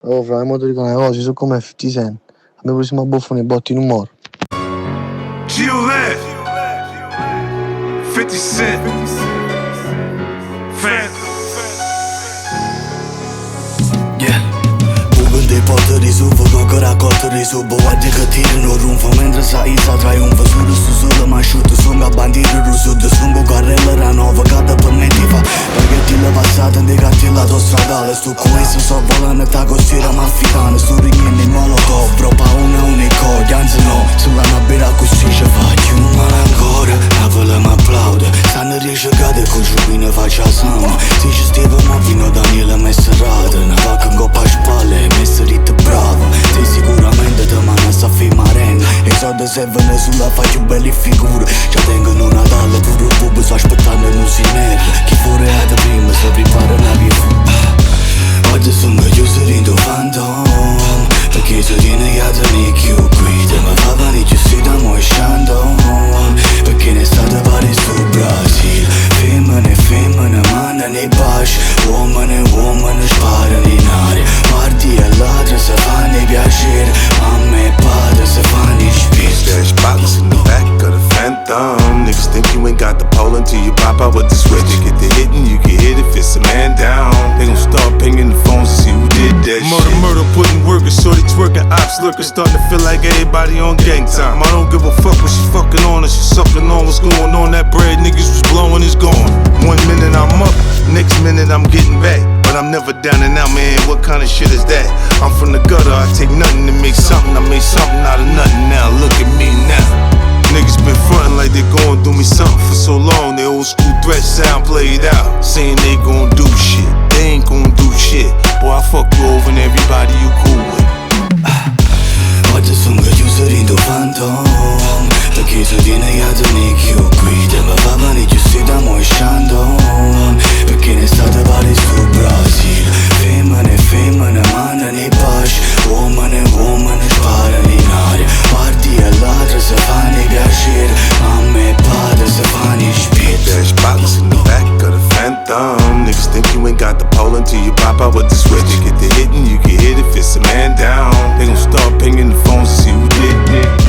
Oh, fra, mo ti dico una cosa, so come 50 Cent. A me prima buffone botti in un moro. Geolier, 50 Cent, Fan. Dei porte di suvo, coca, raccolta di subo. Guardie che tirano runfo, mentre sa essa trionfa. Sudo, ma asciutto, Songo, bandiera di Sudo. Songo, carrello, ranfo, cada permette. Proiettile, passate, int'ê, cartielle, autostradale. Sto con essa, sorvolanno, ta Costiera, mafficano. Sto rignendo in molotov, proprio una coda. Anzi no, sulla birra così ci faccio un male ancora. Napoli m'applaude, stanno riesce a cadere con giubine faccia sama. Se ci stiamo ma Pino Daniele m'è serrata. Una vacca ncopp'â spalle, messa ritta brava. Sei sicuramente te manna sta firmarena. I soldi servono sulla faccia belle figure. Ci tengono Natale, pure il bubo sta aspettando non si nera. Chi fuori è da prima si prepara una via fu. Oggi sono chiuso in tuo phantom, perché se tiene gli altri più guida. Ma fa panicchio si da mo' scendo, perché ne state pari su Brasile. Femmine, mandano i baci. Uomini, sparano in aria. Guardie e ladri se fanno i piacere. Mamma e padre se fanno i spiriti. There's bottles in the back of the Phantom. Niggas think you ain't got the pole until you pop out with the switch. You get the hitting, you can hit if it's a man down. They gon' start pinging the phones to see who did that shit. Murder, putting work, shorty twerking, ops lurking. Starting to feel like everybody on gang time. I don't give a fuck what she fucking on or she sucking on. What's going on? That bread niggas was blowing is gone. 1 minute I'm up, next minute I'm getting back. But I'm never down and out, man, what kind of shit is that? I'm from the gutter, I take nothing to make something. I made something out of nothing now, look at me now. Niggas been frontin' like they gon' do me something for so long. They old school threats sound played out, saying they gon' do shit. They ain't gon' do shit. Boy, I fuck you over and everybody you cool with. Oggi sono chiuso in tuo phantom, perché se tiene gli altri più guida. Ma fa panicchio si da mo' scendo, perché ne state pari su Brasile. Femmine, mandano i baci. Uomini, sparano in aria. Guardie e ladri se fanno i piacere. Mamma e padre se fanno i spiriti. There's bottles in the back of the Phantom. Niggas think you ain't got the pole until you pop out with the switch. You get the hitting, you can hit if it's a man down. They gon' start pinging the phones to see who did it.